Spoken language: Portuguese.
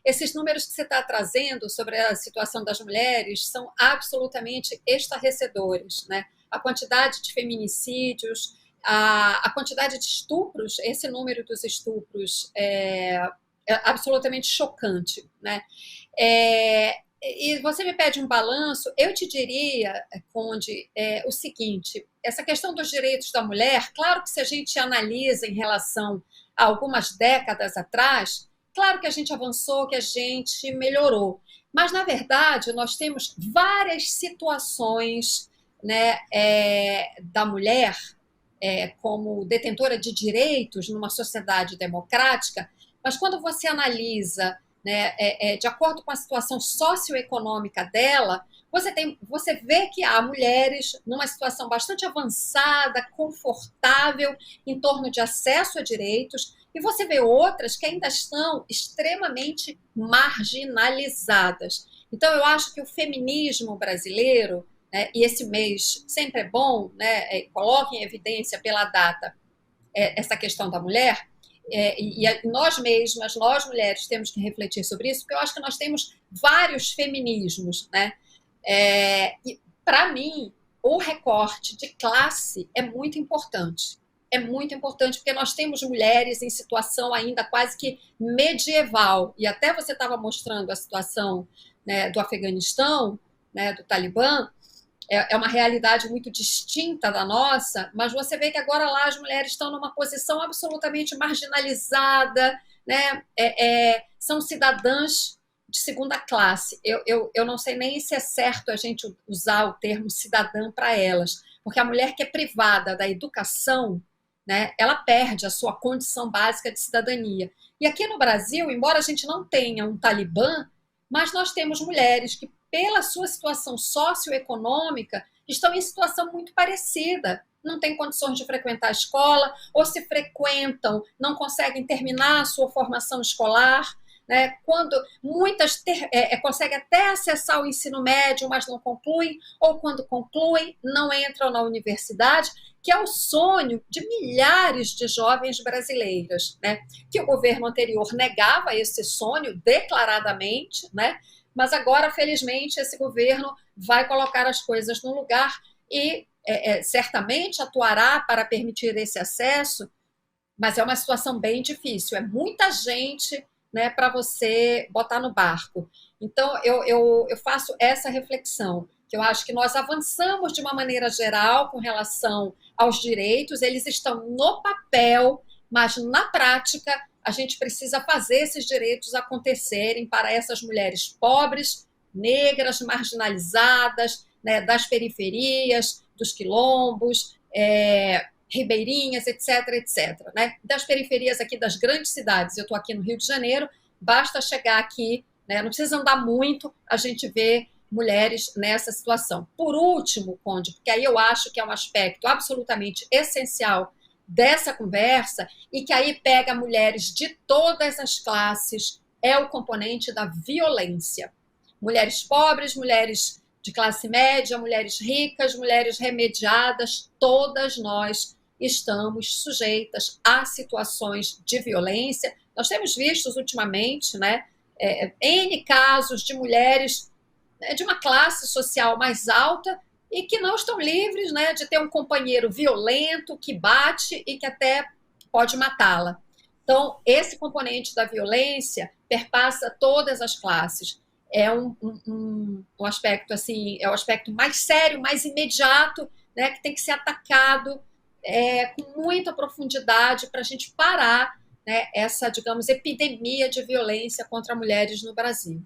esses números que você está trazendo sobre a situação das mulheres são absolutamente estarrecedores, né? A quantidade de feminicídios, a quantidade de estupros, esse número dos estupros é absolutamente chocante, né? E você me pede um balanço, eu te diria, Conde, o seguinte: essa questão dos direitos da mulher, claro que se a gente analisa em relação a algumas décadas atrás, claro que a gente avançou, que a gente melhorou, mas na verdade nós temos várias situações, né, da mulher como detentora de direitos numa sociedade democrática, mas quando você analisa, né, de acordo com a situação socioeconômica dela, você vê que há mulheres numa situação bastante avançada, confortável, em torno de acesso a direitos, e você vê outras que ainda estão extremamente marginalizadas. Então, eu acho que o feminismo brasileiro, né, e esse mês sempre é bom, né, coloca em evidência pela data essa questão da mulher, e nós mesmas, nós mulheres, temos que refletir sobre isso, porque eu acho que nós temos vários feminismos, né? E, para mim, o recorte de classe é muito importante. É muito importante porque nós temos mulheres em situação ainda quase que medieval. E até você estava mostrando a situação, né, do Afeganistão, né, do Talibã, uma realidade muito distinta da nossa, mas você vê que agora lá as mulheres estão numa posição absolutamente marginalizada, né? São cidadãs de segunda classe. Eu não sei nem se é certo a gente usar o termo cidadã para elas, porque a mulher que é privada da educação, né, ela perde a sua condição básica de cidadania. E aqui no Brasil, embora a gente não tenha um Talibã, mas nós temos mulheres que, pela sua situação socioeconômica, estão em situação muito parecida. Não têm condições de frequentar a escola, ou se frequentam, não conseguem terminar a sua formação escolar, né? Quando muitas conseguem até acessar o ensino médio, mas não concluem, ou quando concluem, não entram na universidade, que é o sonho de milhares de jovens brasileiras, né? Que o governo anterior negava esse sonho declaradamente, né? Mas agora, felizmente, esse governo vai colocar as coisas no lugar e certamente atuará para permitir esse acesso, mas é uma situação bem difícil, é muita gente, né, para você botar no barco. Então, eu faço essa reflexão, que eu acho que nós avançamos de uma maneira geral com relação aos direitos, eles estão no papel, mas na prática a gente precisa fazer esses direitos acontecerem para essas mulheres pobres, negras, marginalizadas, né, das periferias, dos quilombos, ribeirinhas, etc, etc. Né? Das periferias aqui das grandes cidades, eu estou aqui no Rio de Janeiro, basta chegar aqui, né, não precisa andar muito, a gente vê mulheres nessa situação. Por último, Conde, porque aí eu acho que é um aspecto absolutamente essencial dessa conversa e que aí pega mulheres de todas as classes, é o componente da violência. Mulheres pobres, mulheres de classe média, mulheres ricas, mulheres remediadas, todas nós estamos sujeitas a situações de violência. Nós temos visto ultimamente, né, N casos de mulheres de uma classe social mais alta e que não estão livres, né, de ter um companheiro violento que bate e que até pode matá-la. Então, esse componente da violência perpassa todas as classes. É um aspecto assim, é o aspecto mais sério, mais imediato, né, que tem que ser atacado com muita profundidade para a gente parar, né, essa, digamos, epidemia de violência contra mulheres no Brasil.